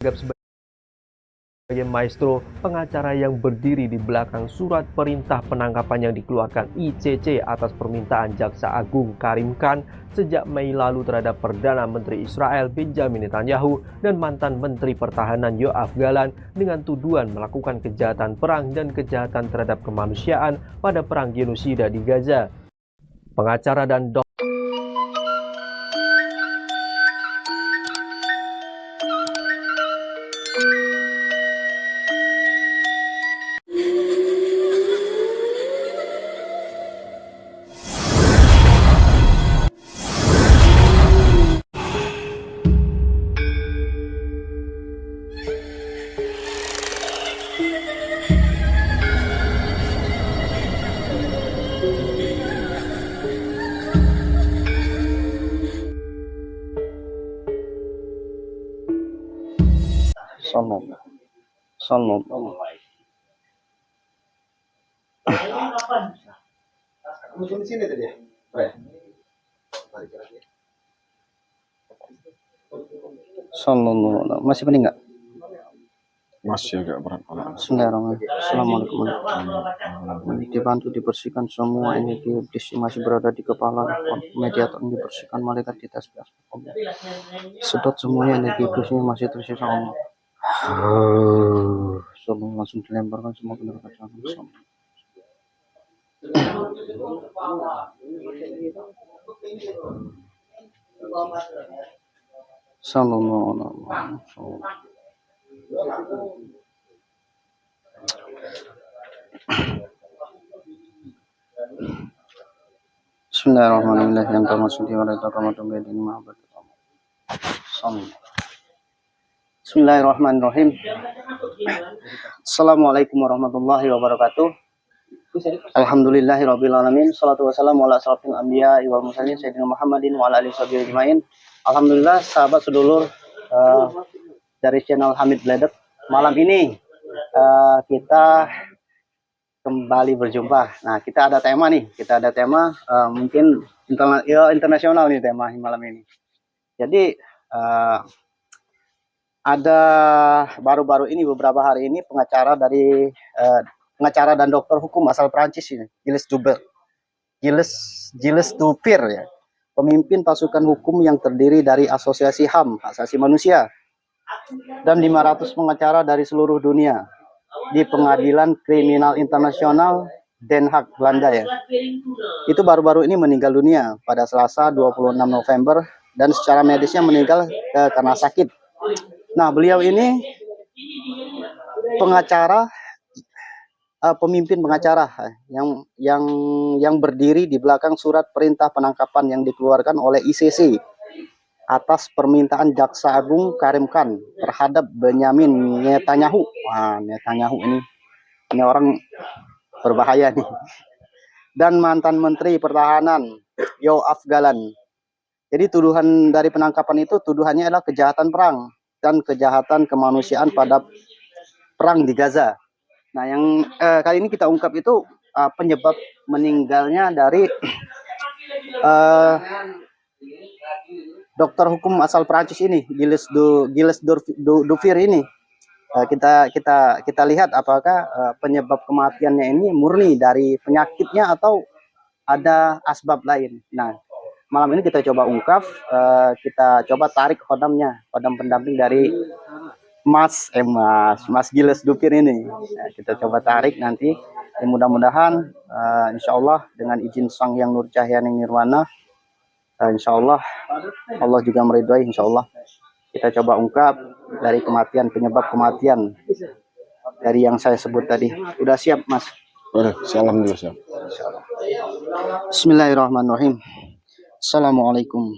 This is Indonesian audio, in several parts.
sebagai maestro pengacara yang berdiri di belakang surat perintah penangkapan yang dikeluarkan ICC atas permintaan Jaksa Agung Karim Khan sejak Mei lalu terhadap Perdana Menteri Israel Benjamin Netanyahu dan mantan Menteri Pertahanan Yoav Gallant dengan tuduhan melakukan kejahatan perang dan kejahatan terhadap kemanusiaan pada perang genosida di Gaza. Pengacara dan Salom. Sallallahu. Masih pening nggak? Masih agak berat. Bismillahirrahmanirrahim. Assalamualaikum warahmatullahi. Dibantu dibersihkan semua energi iblis yang masih berada di kepala, mediator dibersihkan, malaikat di tasbih. Sedot semuanya energi iblisnya masih tersisa Allah. Sebelum langsung dilemparkan semua ke neraka jahanam. Sallallahu alaihi wasallam. Bismillahirrahmanirrahim. Yang termasuk di warga kaum ini mahabat. Bismillahirrahmanirrahim. Assalamualaikum warahmatullahi wabarakatuh. Alhamdulillahirabbil alamin. Shalatu wassalamu ala asyrofil anbiya wal mursalin sayyidina Muhammadin wa ala alihi washabihi ajmain. Alhamdulillah sahabat sedulur dari channel Hamid Bledek. Malam ini kita kembali berjumpa. Nah, kita ada tema nih. Mungkin internasional nih tema malam ini. Jadi ada baru-baru ini beberapa hari ini pengacara dan dokter hukum asal Prancis ini, Gilles Dupir ya. Pemimpin pasukan hukum yang terdiri dari Asosiasi HAM, Hak Asasi Manusia, dan 500 pengacara dari seluruh dunia di Pengadilan Kriminal Internasional Den Haag, Belanda ya. Itu baru-baru ini meninggal dunia pada Selasa 26 November dan secara medisnya meninggal karena sakit. Nah, beliau ini pemimpin pengacara yang berdiri di belakang surat perintah penangkapan yang dikeluarkan oleh ICC atas permintaan Jaksa Agung Karim Khan terhadap Benjamin Netanyahu. Wah, Netanyahu ini orang berbahaya nih. Dan mantan Menteri Pertahanan Yoav Gallant. Jadi tuduhan dari penangkapan itu tuduhannya adalah kejahatan perang dan kejahatan kemanusiaan pada perang di Gaza. Nah, yang kali ini kita ungkap itu penyebab meninggalnya dari dokter hukum asal Prancis ini, Gilles Dupir ini. Kita lihat apakah penyebab kematiannya ini murni dari penyakitnya atau ada asbab lain. Nah, malam ini kita coba ungkap, kita coba tarik kodam pendamping dari Mas Gilles Dupir ini. Nah, kita coba tarik nanti. Mudah-mudahan insya Allah dengan izin Sang Yang Nur Cahyani Nirwana, insya Allah Allah juga meridhoi. Insya Allah kita coba ungkap dari penyebab kematian dari yang saya sebut tadi. Udah siap, Mas? Udah, alhamdulillah siap. Bismillahirrahmanirrahim. Assalamualaikum.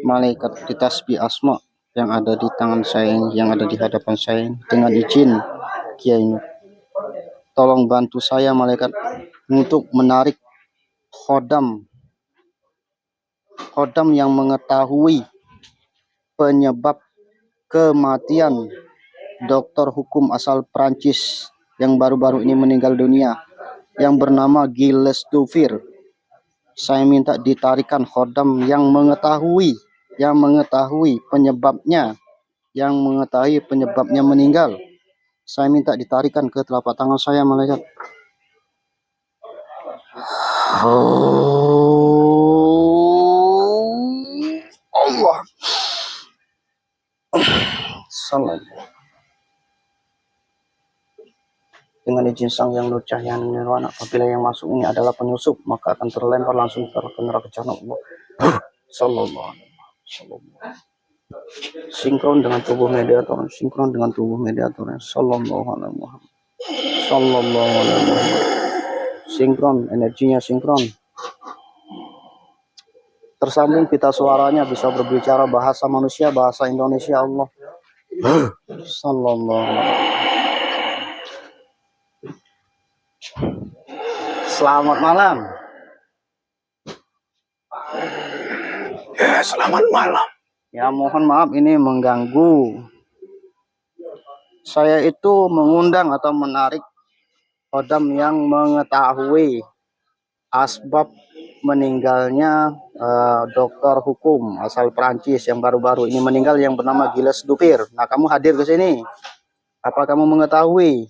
Malaikat di tasbih asma yang ada di tangan saya, yang ada di hadapan saya, dengan izin Kiai Nur, tolong bantu saya malaikat untuk menarik khodam yang mengetahui penyebab kematian dokter hukum asal Prancis yang baru-baru ini meninggal dunia yang bernama Gilles Dupir. Saya minta ditarikan khodam yang mengetahui penyebabnya yang mengetahui penyebabnya meninggal. Saya minta ditarikan ke telapak tangan saya, malaikat. Allah. Salam. Dengan izin Sang Yang Nur Cahaya Nirwana, apabila yang masuk ini adalah penyusup, maka akan terlempar langsung ke neraka jahanam. Sallallahu alaihi wasallam. Sinkron dengan tubuh mediator, sinkron dengan tubuh mediator. Sallallahu alaihi wasallam. Sallallahu alaihi wasallam. Sinkron, energinya sinkron. Tersambung pita suaranya, bisa berbicara bahasa manusia, bahasa Indonesia. Allah. Sallallahu alaihi wasallam. Selamat malam. Ya, selamat malam. Ya, mohon maaf ini mengganggu. Saya itu mengundang atau menarik kodam yang mengetahui asbab meninggalnya dokter hukum asal Perancis yang baru-baru ini meninggal yang bernama Gilles Dupir. Nah, kamu hadir ke sini. Apa kamu mengetahui?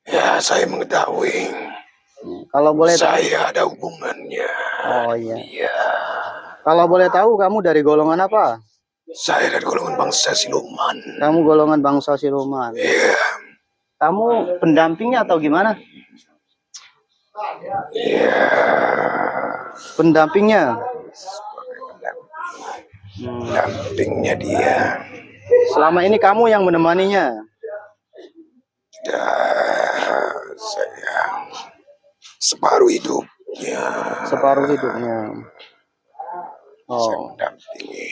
Ya, saya mengetahui. Kalau boleh Saya ada hubungannya. Oh iya. Iya. Kalau boleh tahu kamu dari golongan apa? Saya dari golongan bangsa siluman. Kamu golongan bangsa siluman. Iya. Kamu pendampingnya atau gimana? Iya. Pendampingnya. Pendampingnya dia. Selama ini kamu yang menemaninya. Ya, saya separuh hidupnya. Separuh hidupnya. Saya Oh. mendampingi.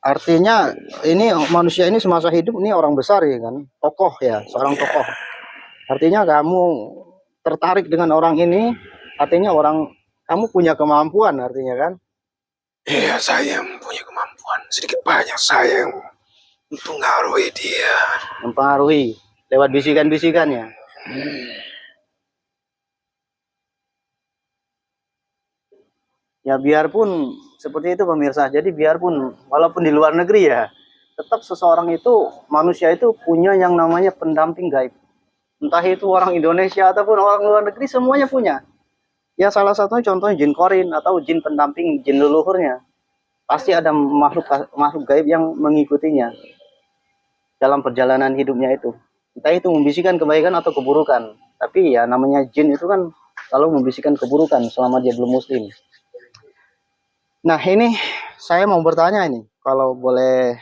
Artinya ini manusia ini semasa hidup ini orang besar ya kan, tokoh ya, seorang tokoh. Artinya kamu tertarik dengan orang ini, artinya kamu punya kemampuan artinya kan? Iya, saya punya kemampuan sedikit banyak saya yang mempengaruhi dia. Mempengaruhi lewat bisikan-bisikannya. Ya biarpun seperti itu pemirsa. Jadi biarpun walaupun di luar negeri ya, tetap seseorang itu manusia itu punya yang namanya pendamping gaib. Entah itu orang Indonesia ataupun orang luar negeri semuanya punya. Ya salah satunya contohnya jin korin atau jin pendamping jin leluhurnya. Pasti ada makhluk gaib yang mengikutinya dalam perjalanan hidupnya itu. Entah itu membisikkan kebaikan atau keburukan. Tapi ya namanya jin itu kan selalu membisikkan keburukan selama dia belum muslim. Nah ini saya mau bertanya ini, kalau boleh,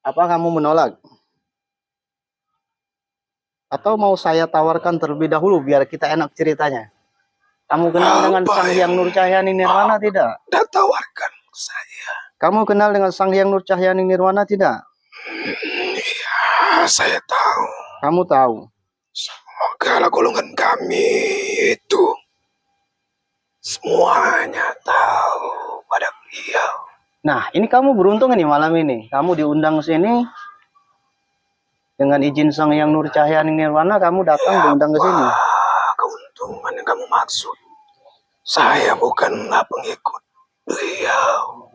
apa kamu menolak? Atau mau saya tawarkan terlebih dahulu biar kita enak ceritanya? Kamu kenal dengan Sang Hyang Nur Cahyani Nirwana tidak? Dah tawarkan saya. Kamu kenal dengan Sang Hyang Nur Cahyani Nirwana tidak? Iya, saya tahu. Kamu tahu. Semoga golongan kami itu semuanya tahu pada beliau. Nah, ini kamu beruntung nih malam ini. Kamu diundang sini dengan izin Sang Hyang Nur Cahyani Nirwana, kamu datang diundang ke sini. Keuntungan yang kamu maksud? Saya bukanlah pengikut beliau.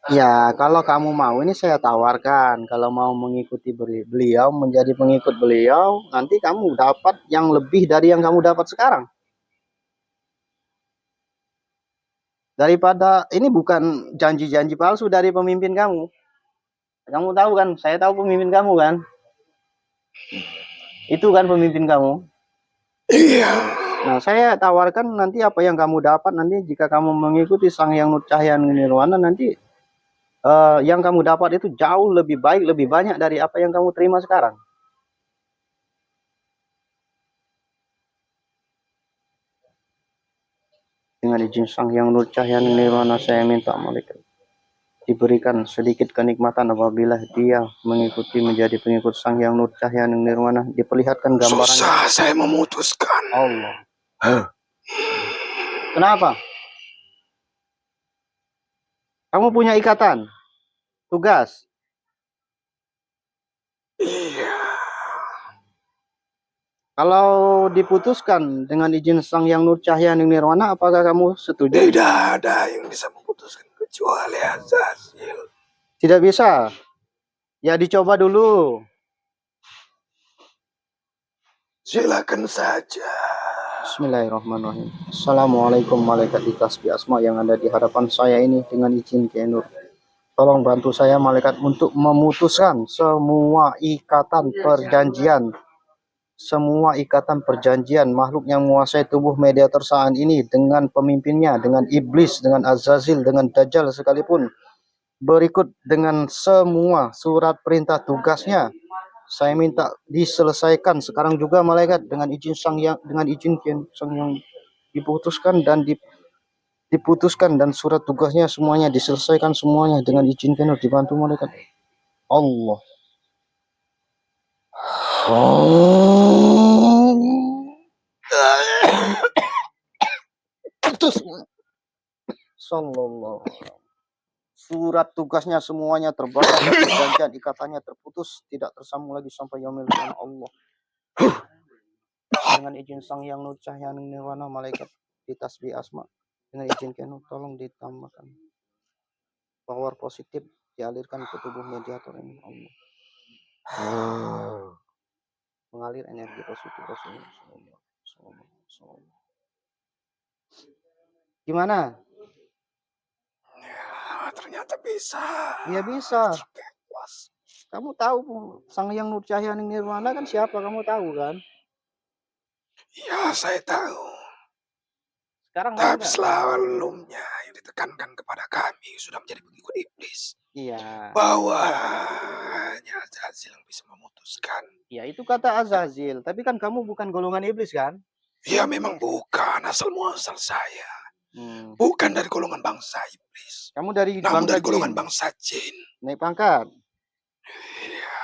Ya, kalau kamu mau ini saya tawarkan. Kalau mau mengikuti beliau, menjadi pengikut beliau, nanti kamu dapat yang lebih dari yang kamu dapat sekarang. Daripada ini bukan janji-janji palsu dari pemimpin kamu. Kamu tahu kan, saya tahu pemimpin kamu kan. Itu kan pemimpin kamu. Iya. Nah, saya tawarkan nanti apa yang kamu dapat nanti jika kamu mengikuti Sang Hyang Nur Cahyani Nirwana nanti yang kamu dapat itu jauh lebih baik, lebih banyak dari apa yang kamu terima sekarang. Dengan izin Sang Hyang Nur Cahyani Nirwana, saya minta malaikat diberikan sedikit kenikmatan apabila dia mengikuti menjadi pengikut Sang Hyang Nur Cahyani Nirwana. Diperlihatkan gambaran. Susah saya memutuskan. Allah. Kenapa? Kamu punya ikatan, tugas. Iya. Kalau diputuskan dengan izin Sang Yang Nur Cahya Nirwana, apakah kamu setuju? Tidak ada yang bisa memutuskan kecuali Azazil. Tidak bisa. Ya dicoba dulu. Silakan saja. Bismillahirrahmanirrahim. Assalamualaikum malaikat di tasbih asma yang ada di hadapan saya ini, dengan izin Kiai Nur. Tolong bantu saya malaikat untuk memutuskan semua ikatan perjanjian makhluk yang menguasai tubuh mediator saat ini dengan pemimpinnya, dengan iblis, dengan Azazil, dengan Dajjal sekalipun. Berikut dengan semua surat perintah tugasnya, saya minta diselesaikan sekarang juga malaikat, dengan izin Sang Yang diputuskan dan surat tugasnya semuanya diselesaikan semuanya dengan izin Kiai, dibantu malaikat. Allah. Putus. Sallallahu. Surat tugasnya semuanya terbakar, perjanjian ikatannya terputus, tidak tersambung lagi sampai yaumil qiyamah. Allah. Dengan izin Sang Yang Nur Cahya Nirwana, malaikat di tasbih asma, dengan izin Kiai, tolong ditambahkan power positif, dialirkan ke tubuh mediator ini. Allah. Mengalir energi positif Rasulullah. Gimana? Ya, ternyata bisa. Iya bisa. Terpuas. Kamu tahu Sang Yang Nur Cahya Nirwana kan siapa? Kamu tahu kan? Ya, saya tahu. Sekarang mau Tapi nggak? sebelumnya yang ditekankan kepada kami sudah menjadi pengikut iblis. Iya. Bahwa hanya Azazil yang bisa memutuskan. Ya itu kata Azazil. Tapi kan kamu bukan golongan iblis kan? Ya memang bukan asal muasal saya. Bukan dari golongan bangsa iblis. Kamu dari Namun bangsa dari golongan jin. bangsa jin. Naik pangkat. Iya.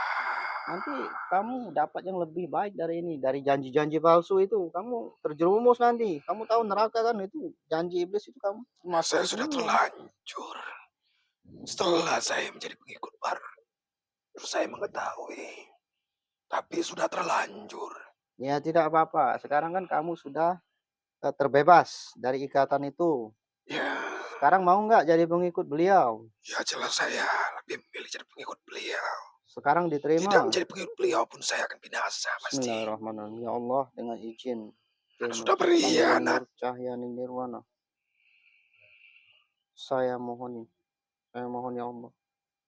Nanti kamu dapat yang lebih baik dari ini, dari janji-janji palsu itu. Kamu terjerumus nanti. Kamu tahu neraka kan, itu janji iblis itu kamu Saya masuk sudah dulu. terlanjur. Setelah saya menjadi pengikut baru, saya mengetahui. Tapi sudah terlanjur. Ya tidak apa-apa. Sekarang kan kamu sudah terbebas dari ikatan itu. Ya. Sekarang mau nggak jadi pengikut beliau? Ya jelas saya lebih memilih jadi pengikut beliau. Sekarang diterima. Tidak menjadi pengikut beliau pun saya akan binasa pasti. Bismillahirrahmanirrahim. Ya Allah, dengan izin Sudah berkhianat. Cahya Nirwana, saya mohon ya Allah,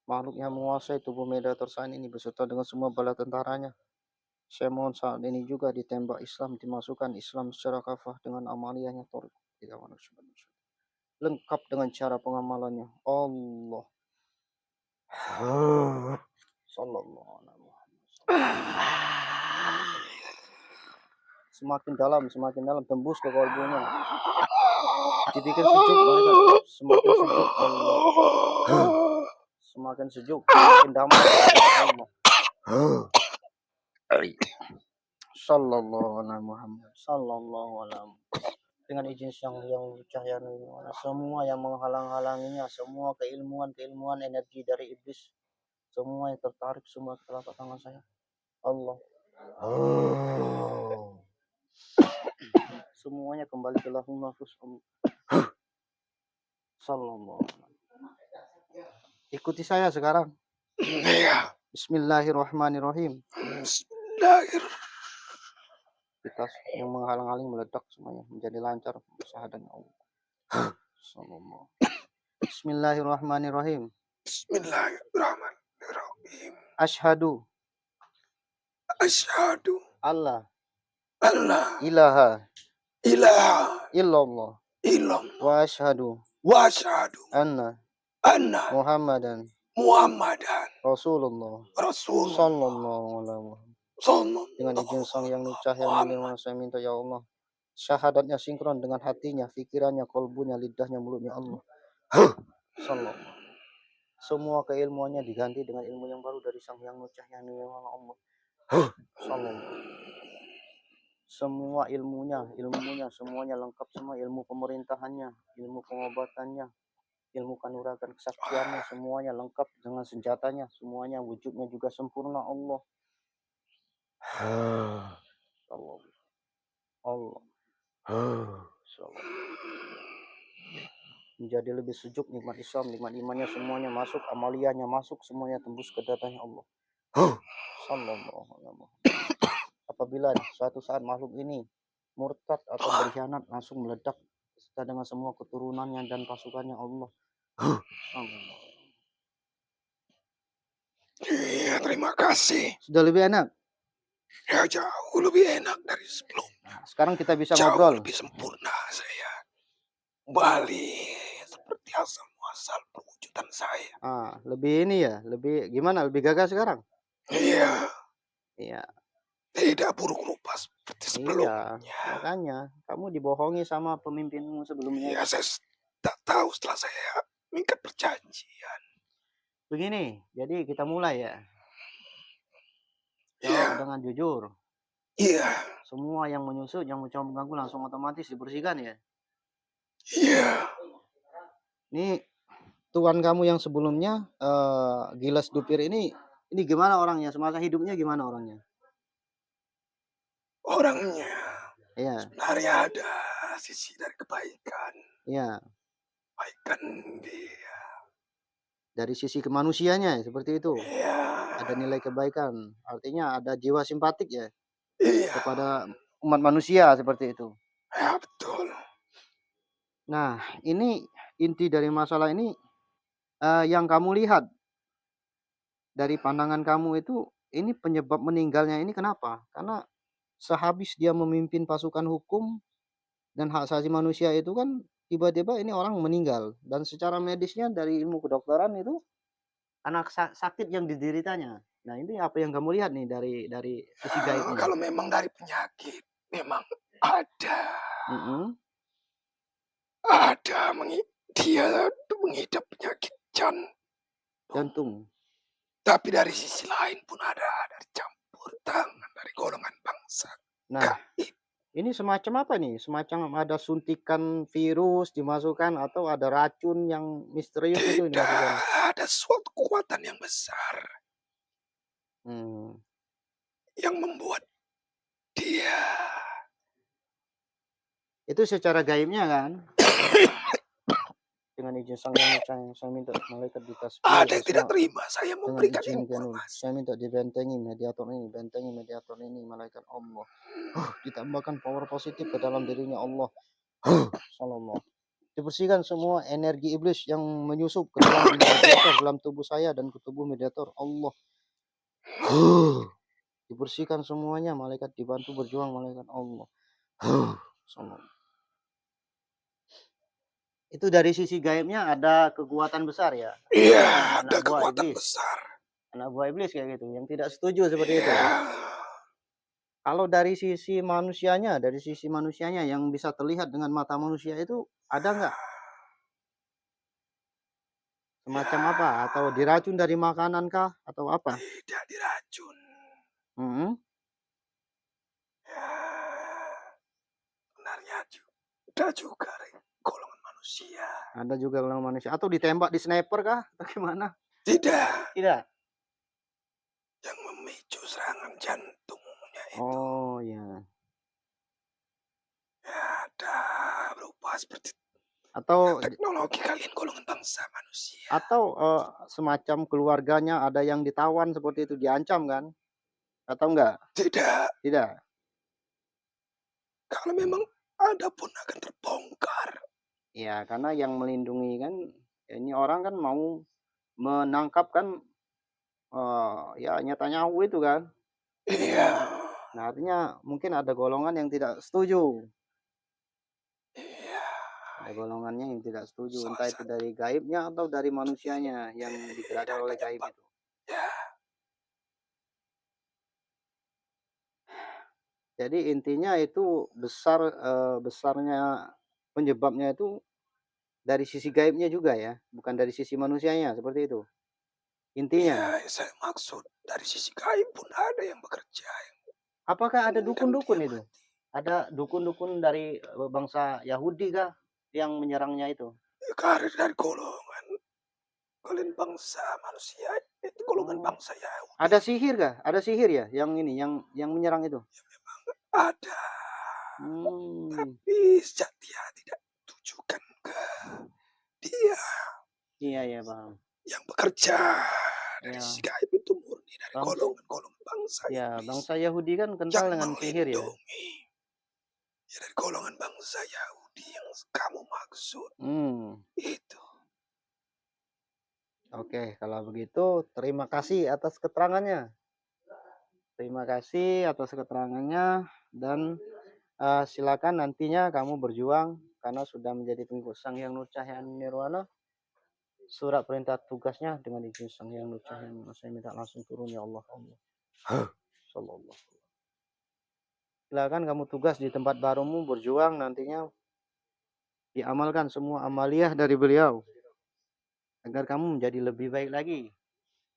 makhluk yang menguasai tubuh mediator saat ini beserta dengan semua bala tentaranya, saya mohon saat ini juga ditembak Islam, dimasukkan Islam secara kafah dengan amaliyahnya, lengkap dengan cara pengamalannya. Allah. Sallallahu alaihi wasallam. Semakin dalam tembus ke kalbunya. Dipikir sejuk mereka, semakin sejuk Allah. Semakin sejuk, semakin damai Allah. Sallallahu alaihi Muhammad, sallallahu alaihi. Dengan izin Sang Yang Cahya Nirwana, semua yang menghalang-halanginya, semua keilmuan energi dari iblis, semua yang tertarik semua ke telapak tangan saya. Allah. Semuanya kembali ke lahul mahfuz. Sallallahu alaihi. Ikuti saya sekarang. Iya. Bismillahirrahmanirrahim. Bismillahirrahmanirrahim. Kita yang menghalang-halangi meledak semuanya menjadi lancar syahadatnya Allah. Sallallahu. Bismillahirrahmanirrahim. Bismillahirrahmanirrahim. Asyhadu Allah ilaha illallah wa asyhadu anna Muhammadan Rasulullah sallallahu alaihi wasallam. Dengan izin Sang Yang Nur Cahya Nirwana, saya minta ya Allah, syahadatnya sinkron dengan hatinya, pikirannya, kolbunya, lidahnya, mulutnya Allah. Sallallahu. Semua keilmuannya diganti dengan ilmu yang baru dari Sang Yang Nur Cahya Nirwana Allah. Sallallahu. Semua ilmunya semuanya lengkap, semua ilmu pemerintahannya, ilmu pengobatannya, ilmu kanuragan kesaktiannya, semuanya lengkap dengan senjatanya, semuanya wujudnya juga sempurna Allah. Allah. Allah. Allah. Menjadi lebih sejuk nikmat Islam, nikmat imannya semuanya masuk, amaliyahnya masuk, semuanya tembus ke datanya Allah. Sallallahu alaihi wasallam. Apabila suatu saat makhluk ini murtad atau berkhianat, langsung meledak serta dengan semua keturunannya dan pasukannya Allah. Sallallahu. Iya, terima kasih. Sudah lebih enak. Ya, jauh lebih enak dari sebelumnya. Nah, sekarang kita bisa Jauh ngobrol. lebih sempurna saya. Bali seperti asal muasal perwujudan saya. Lebih ini ya, lebih gimana? Lebih gagah sekarang? Iya, Iya, tidak buruk rupa seperti iya. sebelumnya. Makanya kamu dibohongi sama pemimpinmu sebelumnya. Ya, saya tak tahu setelah saya mengikat perjanjian. Begini, jadi kita mulai ya. Jawab Iya, dengan jujur. iya, Semua yang menyusut, yang mencoba mengganggu langsung otomatis dibersihkan ya. iya. Ini tuan kamu yang sebelumnya Gilas Dupir ini gimana orangnya? Semasa hidupnya gimana orangnya? Orangnya Iya, sebenarnya ada sisi dari kebaikan. iya. Kebaikan dia. Dari sisi kemanusianya seperti itu. Iya, Ada nilai kebaikan. Artinya ada jiwa simpatik ya iya, kepada umat manusia seperti itu. ya betul. Nah, ini inti dari masalah ini yang kamu lihat dari pandangan kamu itu, ini penyebab meninggalnya ini kenapa? Karena sehabis dia memimpin pasukan hukum dan hak asasi manusia itu kan tiba-tiba ini orang meninggal dan secara medisnya dari ilmu kedokteran itu anak sakit yang dideritanya. Nah, ini apa yang kamu lihat nih dari sisi gaibnya? Kalau memang dari penyakit, memang ada. Ada dia mengidap penyakit Jantung. tapi dari sisi lain pun ada dari campur tangan dari golongan bangsa Nah, gaib. ini semacam apa nih? Semacam ada suntikan virus dimasukkan atau ada racun yang misterius itu Tidak dimasukkan? ada suatu kekuatan yang besar Hmm. yang membuat dia Itu secara gaibnya kan? Dengan izin sang yang saya minta malaikat di tasbih ada yang tidak semua. terima saya Dengan memberikan izin Ganul, informasi. saya minta dibentengi mediator ini malaikat Allah. Ditambahkan power positif ke dalam dirinya Allah. Sallallahu. Dibersihkan semua energi iblis yang menyusup ke dalam mediator, dalam tubuh saya dan ke tubuh mediator Allah. Dibersihkan semuanya, malaikat dibantu berjuang malaikat Allah. Sallallahu. Itu dari sisi gaibnya ada kekuatan besar ya. Iya, ada Anak buah kekuatan iblis. besar. Anak buah iblis kayak gitu, yang tidak setuju seperti itu. Iya. Kalau dari sisi manusianya yang bisa terlihat dengan mata manusia itu ada nggak? Semacam apa? Atau diracun dari makanan kah? Atau apa? Tidak diracun. Hmm. Ya, benarnya ada juga golongan manusia. Ada juga golongan manusia. Atau ditembak di sniper kah? Atau gimana? Tidak. Tidak. Yang memicu serangan jantungnya itu. Oh ya. Ya, ada berupa seperti Atau teknologi kalian golongan bangsa manusia. atau semacam keluarganya ada yang ditawan seperti itu, diancam kan? Atau enggak? Tidak. Tidak. Kalau memang ada pun akan terbongkar. Ya, karena yang melindungi kan ini orang kan mau menangkap kan ya nyata nyawa itu kan. Iya. Nah, artinya mungkin ada golongan yang tidak setuju. Iya. Ada golongannya yang tidak setuju, entah itu dari gaibnya atau dari manusianya yang digerakkan oleh gaib itu. Ya. Jadi intinya itu besarnya penyebabnya itu dari sisi gaibnya juga ya, bukan dari sisi manusianya, seperti itu. Intinya. Ya, saya maksud dari sisi gaib pun ada yang bekerja. Apakah ada dukun-dukun itu? Ada dukun-dukun dari bangsa Yahudi kah yang menyerangnya itu? Karir dari golongan kalian bangsa manusia itu golongan bangsa Yahudi. Ada sihir kah? Ada sihir ya yang ini yang menyerang itu? Ya, memang ada. Tapi sejak dia tidak tujukan ke dia Iya ya paham. yang bekerja dari Ya, sisi gaib itu murni dari bang, golongan-golongan bangsa ya iblis bangsa Yahudi kan kental yang dengan sihir ya. melindungi. Ya dari golongan bangsa Yahudi yang kamu maksud itu. Oke, kalau begitu terima kasih atas keterangannya. Terima kasih atas keterangannya dan silakan nantinya kamu berjuang karena sudah menjadi pengikut Sang Hyang Nur Cahaya Nirwana. Surat perintah tugasnya dengan izin Sang Hyang Nur Cahaya Nirwana saya minta langsung turun ya Allah. Sallallahu. Silakan kamu tugas di tempat barumu berjuang nantinya diamalkan semua amaliyah dari beliau agar kamu menjadi lebih baik lagi.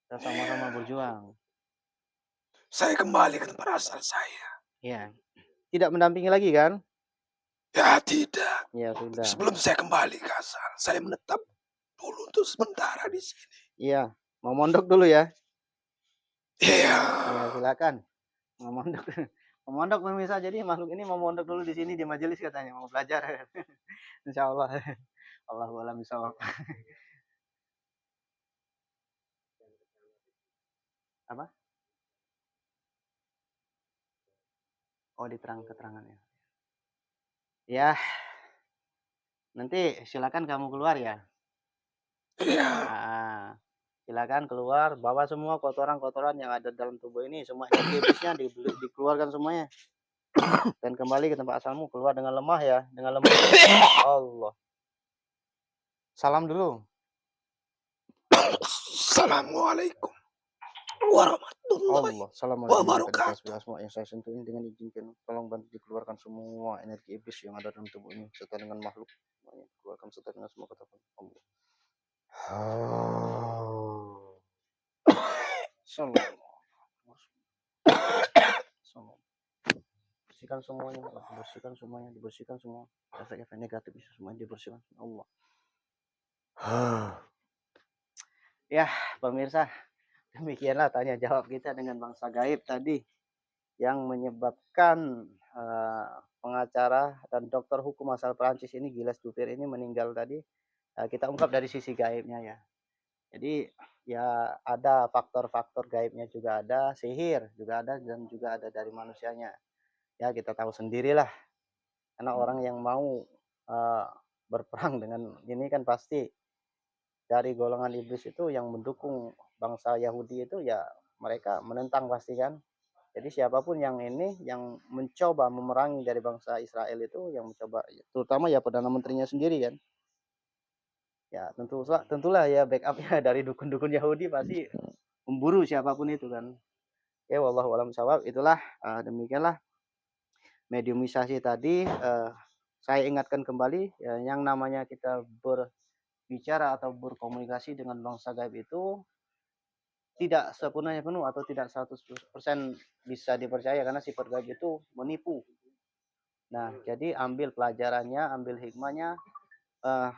Kita sama-sama berjuang. Saya kembali ke tempat asal saya. Ya. Tidak mendampingi lagi kan? Ya tidak. Ya sudah. Sebelum saya kembali ke asal, saya menetap dulu untuk sementara di sini. Iya, mau mondok dulu ya. Iya. Ya silakan. Mau mondok. Mau mondok pemirsa. Jadi makhluk ini mau mondok dulu di sini di majelis katanya mau belajar. Insya Allah. Allahu a'lam bishawab. Apa? Oh, diterang keterangannya. Ya, nanti silakan kamu keluar ya. Iya. Nah, silakan keluar, bawa semua kotoran-kotoran yang ada dalam tubuh ini, semua iblisnya dikeluarkan semuanya. Dan kembali ke tempat asalmu, keluar dengan lemah ya, dengan lemah. Allah. Salam dulu. Assalamualaikum warahmatullahi Allah. Assalamualaikum wabarakatuh. semua yang saya sentuh ini dengan izinkan tolong bantu dikeluarkan semua energi iblis yang ada dalam tubuh ini serta dengan makhluk semuanya dikeluarkan serta dengan semua kata Allah. Bersihkan semuanya, bersihkan semuanya, dibersihkan semua efek-efek negatif bisa semuanya dibersihkan Allah. Ya, pemirsa, demikianlah tanya jawab kita dengan bangsa gaib tadi yang menyebabkan pengacara dan dokter hukum asal Prancis ini Gilles Duvier ini meninggal tadi. Kita ungkap dari sisi gaibnya ya. Jadi ya ada faktor-faktor gaibnya juga ada, sihir juga ada dan juga ada dari manusianya. Ya kita tahu sendirilah karena orang yang mau berperang dengan ini kan pasti dari golongan iblis itu yang mendukung bangsa Yahudi itu ya mereka menentang pasti kan. Jadi siapapun yang ini yang mencoba memerangi dari bangsa Israel itu yang mencoba terutama ya Perdana Menterinya sendiri kan. Ya tentulah ya backupnya dari dukun-dukun Yahudi pasti memburu siapapun itu kan. Ya wallahu alam sawab itulah demikianlah mediumisasi tadi saya ingatkan kembali ya, yang namanya kita berbicara atau berkomunikasi dengan bangsa gaib itu tidak sepenuhnya penuh atau tidak 100% bisa dipercaya karena sifat gaib itu menipu. Nah, jadi ambil pelajarannya, ambil hikmahnya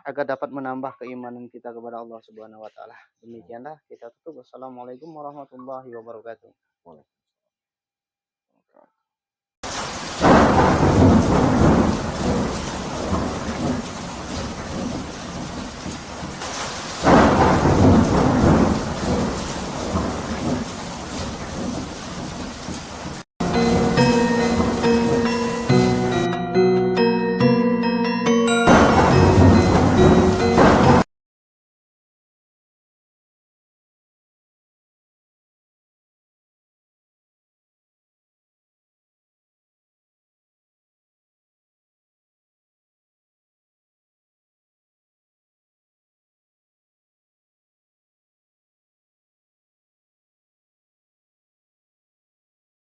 agar dapat menambah keimanan kita kepada Allah Subhanahu wa taala. Demikianlah kita tutup. Wassalamualaikum warahmatullahi wabarakatuh.